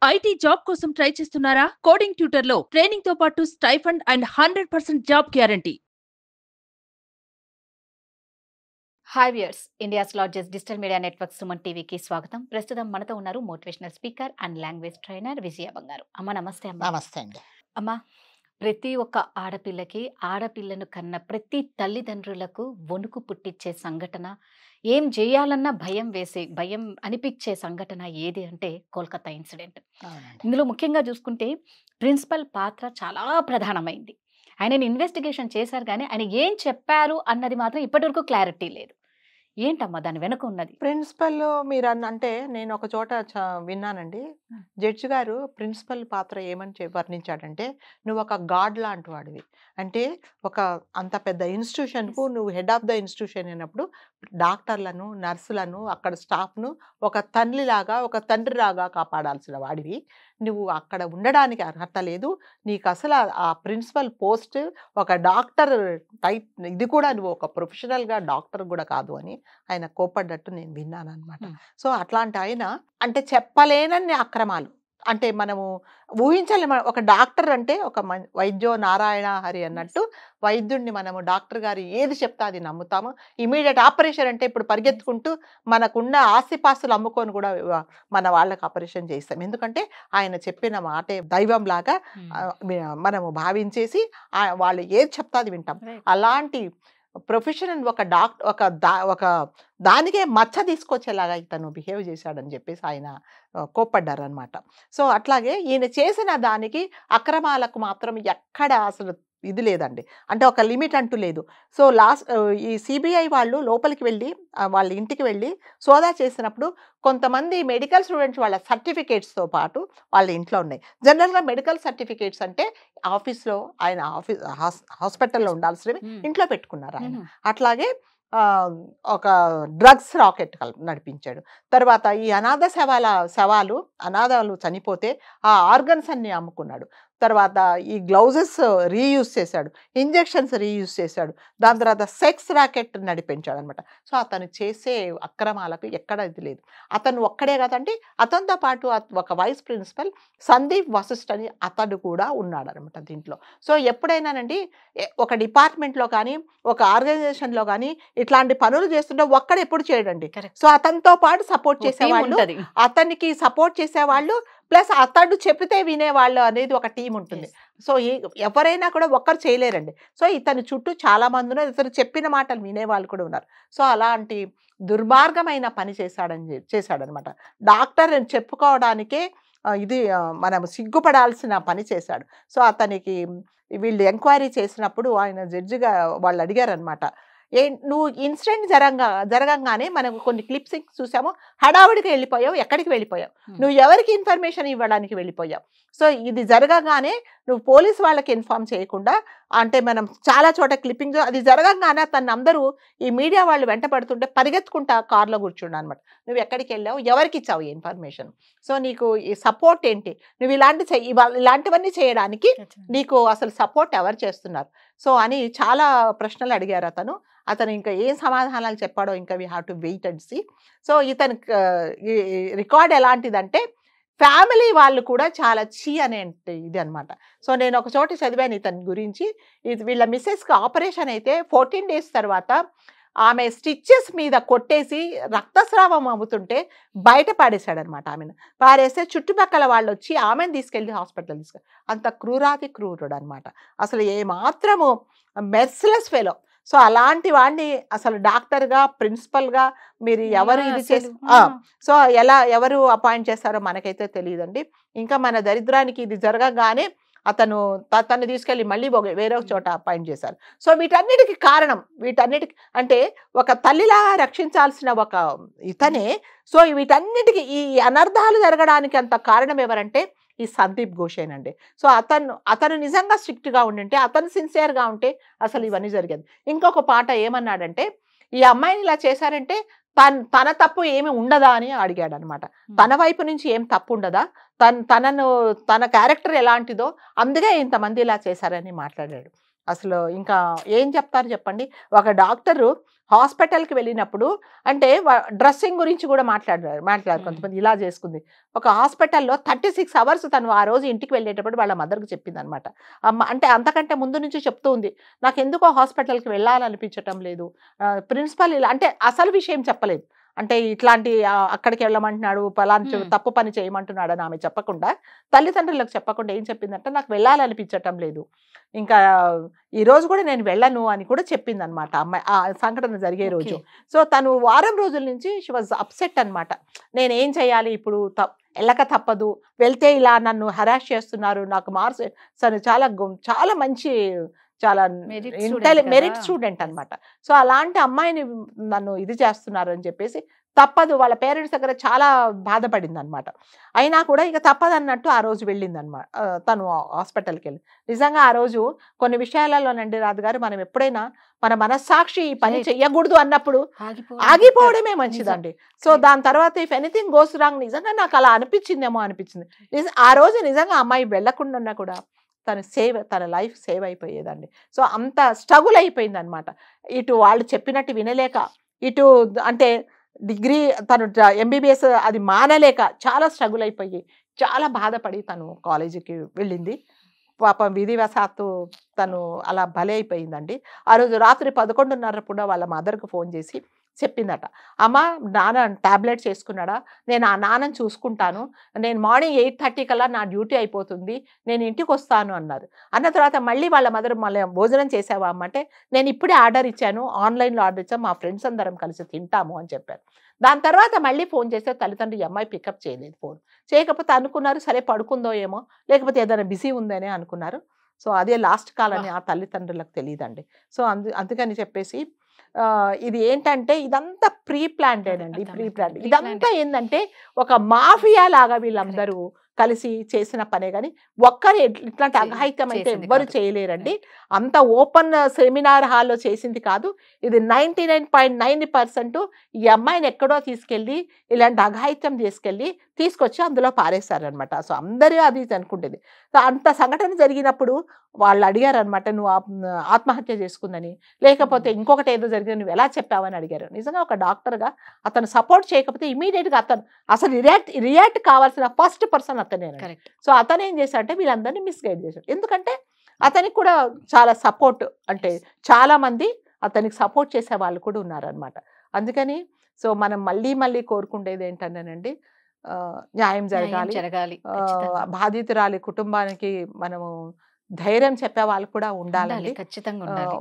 IT job కోసం try చేస్తున్నారా? Coding ట్యూటర్లో ట్రైనింగ్ తో పాటు stipend and 100% job guarantee. Hi viewers, India's largest digital media network Suman టీవీకి స్వాగతం. ప్రస్తుతం మనతో ఉన్నారు motivational speaker and language trainer Vijaya Bangaru. అమ్మ నమస్తే. అమ్మ నమస్తే అండి. అమ్మ, ప్రతి ఒక్క ఆడపిల్లకి, ఆడపిల్లను కన్న ప్రతి తల్లిదండ్రులకు వణుకు పుట్టించే సంఘటన, ఏం చేయాలన్నా భయం అనిపించే సంఘటన ఏది అంటే కోల్కతా ఇన్సిడెంట్. అవునండి. ఇందులో ముఖ్యంగా చూసుకుంటే ప్రిన్సిపల్ పాత్ర చాలా ప్రధానమైంది. ఆయనని ఇన్వెస్టిగేషన్ చేశారు కానీ ఆయన ఏం చెప్పారు అన్నది మాత్రం ఇప్పటివరకు క్లారిటీ లేదు. ఏంటమ్మా దాని వెనుక ఉన్నది? ప్రిన్సిపల్ మీరు అంటే నేను ఒక చోట విన్నానండి. జడ్జి గారు ప్రిన్సిపల్ పాత్ర ఏమని వర్ణించాడంటే, నువ్వు ఒక గాడ్ లాంటి వాడివి. అంటే ఒక అంత పెద్ద ఇన్స్టిట్యూషన్కు నువ్వు హెడ్ ఆఫ్ ద ఇన్స్టిట్యూషన్ అయినప్పుడు డాక్టర్లను, నర్సులను, అక్కడ స్టాఫ్ను ఒక తల్లిలాగా, ఒక తండ్రిలాగా కాపాడాల్సిన వాడివి. నువ్వు అక్కడ ఉండడానికి అర్హత లేదు. నీకు అసలు ఆ ప్రిన్సిపల్ పోస్ట్ ఒక డాక్టర్ టైప్, ఇది కూడా నువ్వు ఒక ప్రొఫెషనల్గా డాక్టర్ కూడా కాదు అని ఆయన కోపడ్డట్టు నేను విన్నాను అనమాట. సో అట్లాంటి ఆయన అంటే చెప్పలేనన్ని అక్రమాలు, అంటే మనము ఊహించలేము. ఒక డాక్టర్ అంటే ఒక వైద్యో నారాయణ హరి అన్నట్టు వైద్యుడిని మనము డాక్టర్ గారు ఏది చెప్తా అది నమ్ముతాము. ఇమీడియట్ ఆపరేషన్ అంటే ఇప్పుడు పరిగెత్తుకుంటూ మనకున్న ఆస్తిపాస్తులు అమ్ముకొని కూడా మన వాళ్ళకి ఆపరేషన్ చేస్తాం. ఎందుకంటే ఆయన చెప్పిన మాటే దైవం లాగా మనము భావించేసి వాళ్ళు ఏది చెప్తా అది వింటాం. అలాంటి ప్రొఫెషనల్ ఒక దానికే మచ్చ తీసుకొచ్చేలాగా ఇతను బిహేవ్ చేశాడని చెప్పేసి ఆయన కోప్పడ్డారు అనమాట. సో అట్లాగే ఈయన చేసిన దానికి అక్రమాలకు మాత్రం ఎక్కడ అసలు ఇది లేదండి. అంటే ఒక లిమిట్ అంటూ లేదు. సో ఈ సిబిఐ వాళ్ళు లోపలికి వెళ్ళి వాళ్ళ ఇంటికి వెళ్ళి సోదా చేసినప్పుడు కొంతమంది మెడికల్ స్టూడెంట్స్ వాళ్ళ సర్టిఫికేట్స్తో పాటు వాళ్ళ ఇంట్లో ఉన్నాయి. జనరల్గా మెడికల్ సర్టిఫికేట్స్ అంటే ఆఫీస్లో ఆయన హాస్పిటల్లో ఉండాల్సినవి ఇంట్లో పెట్టుకున్నారు ఆయన. అట్లాగే ఒక డ్రగ్స్ రాకెట్ నడిపించాడు. తర్వాత ఈ అనాథ అనాథాలు చనిపోతే ఆ ఆర్గన్స్ అన్ని అమ్ముకున్నాడు. తర్వాత ఈ గ్లౌజెస్ రీయూజ్ చేశాడు, ఇంజెక్షన్స్ రీయూజ్ చేశాడు. దాని తర్వాత సెక్స్ ర్యాకెట్ నడిపించాడు అనమాట. సో అతను చేసే అక్రమాలకు ఎక్కడ ఇది లేదు. అతను ఒక్కడే కదండి, అతనితో పాటు ఒక వైస్ ప్రిన్సిపల్ సందీప్ వశిష్ఠ్ అని అతడు కూడా ఉన్నాడు అనమాట దీంట్లో. సో ఎప్పుడైనానండి ఒక డిపార్ట్మెంట్లో కానీ ఒక ఆర్గనైజేషన్లో కానీ ఇట్లాంటి పనులు చేస్తుంటే ఒక్కడు ఎప్పుడు చేయడండి. సో అతనితో పాటు సపోర్ట్ చేసేవాళ్ళు, అతనికి సపోర్ట్ చేసేవాళ్ళు, ప్లస్ అతడు చెప్తే వినేవాళ్ళు అనేది ఒక టీం ఉంటుంది. సో ఎవరైనా కూడా ఒక్కరు చేయలేరండి. సో ఇతని చుట్టూ చాలా మంది ఉన్నారు, ఇతను చెప్పిన మాటలు వినేవాళ్ళు కూడా ఉన్నారు. సో అలాంటి దుర్మార్గమైన పని చేశాడనమాట. డాక్టర్ చెప్పుకోవడానికే ఇది మనం సిగ్గుపడాల్సిన పని చేశాడు. సో అతనికి వీళ్ళు ఎంక్వైరీ చేసినప్పుడు ఆయన జడ్జిగా వాళ్ళు అడిగారనమాట, నువ్వు ఇన్సిడెంట్ జరగంగానే మనం కొన్ని క్లిప్స్ చూసాము, హడావుడికి వెళ్ళిపోయావు, ఎక్కడికి వెళ్ళిపోయావు, నువ్వు ఎవరికి ఇన్ఫర్మేషన్ ఇవ్వడానికి వెళ్ళిపోయావు. సో ఇది జరగగానే నువ్వు పోలీస్ వాళ్ళకి ఇన్ఫార్మ్ చేయకుండా, అంటే మనం చాలా చోట క్లిప్పింగ్ అది జరగగానే తను అందరూ ఈ మీడియా వాళ్ళు వెంట పడుతుంటే పరిగెత్తుకుంటా కార్లో కూర్చున్నా అనమాట. నువ్వు ఎక్కడికి వెళ్ళావు, ఎవరికి ఇచ్చావు ఈ ఇన్ఫర్మేషన్, సో నీకు ఈ సపోర్ట్ ఏంటి, నువ్వు ఇలాంటివన్నీ చేయడానికి నీకు అసలు సపోర్ట్ ఎవరు చేస్తున్నారు, సో అని చాలా ప్రశ్నలు అడిగారు అతను ఇంకా ఏం సమాధానాలు చెప్పాడో ఇంకా we have to wait and see. So ఇతని రికార్డ్ ఎలాంటిదంటే ఫ్యామిలీ వాళ్ళు కూడా చాలా అనే ఇది అనమాట. సో నేను ఒక చోట చదివాను ఇతని గురించి, వీళ్ళ మిస్సెస్కి ఆపరేషన్ అయితే 14 days తర్వాత ఆమె స్టిచ్చెస్ మీద కొట్టేసి రక్తస్రావం అమ్ముతుంటే బయట పాడేశాడనమాట. ఆమెను పారేస్తే చుట్టుపక్కల వాళ్ళు వచ్చి ఆమెను తీసుకెళ్ళి హాస్పిటల్ అంత క్రూరాతి క్రూరుడు అనమాట. అసలు ఏమాత్రము మెర్సిలెస్ ఫెలో. సో అలాంటి వాడిని అసలు డాక్టర్గా, ప్రిన్సిపల్గా మీరు ఎవరు ఇది చేసి సో ఎవరు అపాయింట్ చేస్తారో మనకైతే తెలియదండి. ఇంకా మన దరిద్రానికి ఇది జరగగానే తను తీసుకెళ్ళి మళ్ళీ వేరే చోట అపాయింట్ చేశారు. సో వీటన్నిటికి కారణం, అంటే ఒక తల్లిలాగా రక్షించాల్సిన ఒక ఇతనే. సో వీటన్నిటికీ ఈ అనర్థాలు జరగడానికి అంత కారణం ఎవరంటే ఈ సందీప్ ఘోషేనండి. సో అతను నిజంగా స్ట్రిక్ట్గా ఉండింటే, అతను సిన్సియర్గా ఉంటే అసలు ఇవన్నీ జరిగేది. ఇంకొక పాట ఏమన్నాడంటే, ఈ అమ్మాయిని ఇలా చేశారంటే తన తప్పు ఏమి ఉండదా అని అడిగాడు అనమాట. తన వైపు నుంచి ఏం తప్పు ఉండదా, తన క్యారెక్టర్ ఎలాంటిదో అందుకే ఇంతమంది ఇలా చేశారని మాట్లాడాడు. అసలు ఇంకా ఏం చెప్తారు చెప్పండి. ఒక డాక్టరు హాస్పిటల్‌కి వెళ్ళినప్పుడు అంటే డ్రెస్సింగ్ గురించి కూడా మాట్లాడారు. కొంతమంది ఇలా చేసుకుంది. ఒక హాస్పిటల్‌లో 36 అవర్స్ తను ఆ రోజు ఇంటికి వెళ్ళేటప్పుడు వాళ్ళ మదర్‌కి చెప్పిందనమాట. అమ్మ అంటే అంతకంటే ముందు నుంచి చెప్తూ ఉంది. నాకెందుకో హాస్పిటల్‌కి వెళ్ళాలనిపించటం లేదు. ప్రిన్సిపల్ ఇలా అంటే అసలు విషయం చెప్పలేదు. అంటే ఇట్లాంటి అక్కడికి వెళ్ళమంటున్నాడు, పలానా తప్పు పని చేయమంటున్నాడు అని ఆమె చెప్పకుండా, తల్లిదండ్రులకు చెప్పకుండా ఏం చెప్పిందంటే, నాకు వెళ్ళాలనిపించటం లేదు. ఇంకా ఈ రోజు కూడా నేను వెళ్ళను అని కూడా చెప్పిందనమాట అమ్మాయి ఆ సంఘటన జరిగే రోజు. సో తను వారం రోజుల నుంచి షీ వాజ్ అప్సెట్ అనమాట. నేనేం చేయాలి ఇప్పుడు, వెళ్ళక తప్పదు, వెళ్తే ఇలా నన్ను హరాస్ చేస్తున్నారు, నాకు మార్క్స్ చాలా మంచి చాలా మెరిట్ స్టూడెంట్ అనమాట. సో అలాంటి అమ్మాయిని నన్ను ఇది చేస్తున్నారు అని చెప్పేసి తప్పదు, వాళ్ళ పేరెంట్స్ దగ్గర చాలా బాధపడింది అనమాట. అయినా కూడా ఇక తప్పదు అన్నట్టు ఆ రోజు వెళ్ళిందనమాట తను హాస్పిటల్కి వెళ్ళి. నిజంగా ఆ రోజు కొన్ని విషయాలలోనండి రాజుగారు, మనం ఎప్పుడైనా మన మనస్సాక్షి ఈ పని చెయ్యకూడదు అన్నప్పుడు ఆగిపోవడమే మంచిదండి. సో దాని తర్వాత ఇఫ్ ఎనీథింగ్ గోస్ రాంగ్, నిజంగా నాకు అలా అనిపించింది. ఆ రోజు నిజంగా అమ్మాయి వెళ్లకుండా కూడా తన లైఫ్ సేవ్ అయిపోయేదండి. సో అంత స్ట్రగుల్ అయిపోయింది అనమాట. ఇటు వాళ్ళు చెప్పినట్టు వినలేక, ఇటు అంటే డిగ్రీ తను ఎంబీబీఎస్ అది మానలేక చాలా స్ట్రగుల్ అయిపోయి చాలా బాధపడి తను కాలేజీకి వెళ్ళింది. పాపం విధివశాత్తు తను అలా బలి అయిపోయిందండి. ఆ రోజు రాత్రి 11:30 కూడా వాళ్ళ మదర్కి ఫోన్ చేసి చెప్పిందట, అమ్మ నాన్న టాబ్లెట్స్ వేసుకున్నాడా, నేను ఆ నాన్నని చూసుకుంటాను, నేను మార్నింగ్ 8:30 కల్లా నా డ్యూటీ అయిపోతుంది, నేను ఇంటికి వస్తాను అన్నారు. అన్న తర్వాత మళ్ళీ వాళ్ళ మదర్ మళ్ళీ భోజనం చేసావా అమ్మ అంటే, నేను ఇప్పుడే ఆర్డర్ ఇచ్చాను, ఆన్లైన్లో ఆర్డర్ ఇచ్చాను, మా ఫ్రెండ్స్ అందరం కలిసి తింటాము అని చెప్పారు. దాని తర్వాత మళ్ళీ ఫోన్ చేస్తే తల్లిదండ్రులు అమ్మాయి పికప్ చేయలేదు. ఫోన్ చేయకపోతే అనుకున్నారు సరే పడుకుందో ఏమో, లేకపోతే ఏదైనా బిజీ ఉందనే అనుకున్నారు. సో అదే లాస్ట్ కాల్ అని ఆ తల్లిదండ్రులకు తెలియదండి. సో అందుకని చెప్పేసి ఇది ఏంటంటే ఇదంతా ప్రీ ప్లాంటేనండి. ఇదంతా ఏంటంటే ఒక మాఫియా లాగా వీళ్ళందరూ కలిసి చేసిన పనే, కానీ ఒక్కరు ఇట్లాంటి అఘాయిత్యం అయితే ఎవ్వరు చేయలేరండి. అంత ఓపెన్ సెమినార్ హాల్లో చేసింది కాదు. ఇది 99.9% ఈ అమ్మాయిని ఎక్కడో తీసుకెళ్ళి ఇలాంటి అఘాయిత్యం తీసుకొచ్చి అందులో పారేశారనమాట. సో అందరూ అది అనుకుంటుంది. సో అంత సంఘటన జరిగినప్పుడు వాళ్ళు అడిగారనమాట, నువ్వు ఆత్మహత్య చేసుకుందని, లేకపోతే ఇంకొకటి ఏదో జరిగింది నువ్వు ఎలా చెప్పావని అడిగారు. నిజంగా ఒక డాక్టర్గా అతను సపోర్ట్ చేయకపోతే ఇమీడియట్గా అతను అసలు రియాక్ట్ కావాల్సిన ఫస్ట్ పర్సన్ అతనేనండి. సో అతను ఏం చేశాడంటే వీళ్ళందరినీ మిస్గైడ్ చేశాడు. ఎందుకంటే అతనికి కూడా చాలా సపోర్ట్, అంటే చాలా మంది అతనికి సపోర్ట్ చేసే వాళ్ళు కూడా ఉన్నారనమాట. అందుకని సో మనం మళ్ళీ కోరుకుండేది ఏంటంటేనండి, న్యాయం జరగాలి. బాధితురాలి కుటుంబానికి మనము ధైర్యం చెప్పే వాళ్ళు కూడా ఉండాలండి.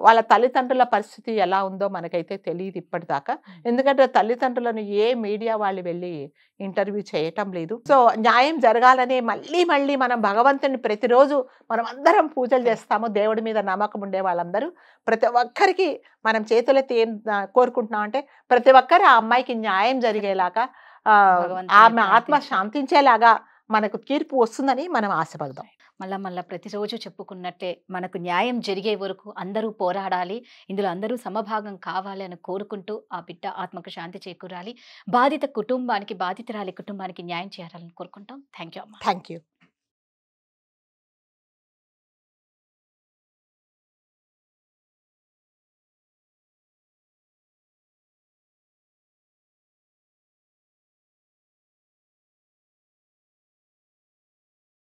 వాళ్ళ తల్లిదండ్రుల పరిస్థితి ఎలా ఉందో మనకైతే తెలియదు ఇప్పటిదాకా. ఎందుకంటే తల్లిదండ్రులను ఏ మీడియా వాళ్ళు వెళ్ళి ఇంటర్వ్యూ చేయటం లేదు. సో న్యాయం జరగాలనే మళ్ళీ మనం భగవంతుని ప్రతిరోజు మనం అందరం పూజలు చేస్తాము. దేవుడి మీద నమ్మకం ఉండే వాళ్ళందరూ ప్రతి ఒక్కరికి మనం చేతులెత్తి ఏం కోరుకుంటున్నాం అంటే, ప్రతి ఒక్కరు ఆ అమ్మాయికి న్యాయం జరిగేలాగా, ఆమె ఆత్మ శాంతించేలాగా మనకు తీర్పు వస్తుందని మనం ఆశపడదాం. మళ్ళా ప్రతిరోజు చెప్పుకున్నట్టే మనకు న్యాయం జరిగే వరకు అందరూ పోరాడాలి, ఇందులో అందరూ సమభాగం కావాలి అని కోరుకుంటూ ఆ బిడ్డ ఆత్మకు శాంతి చేకూరాలి, బాధితురాలి కుటుంబానికి న్యాయం చేయాలని కోరుకుంటాం. థ్యాంక్ యూ అమ్మా. Thank you.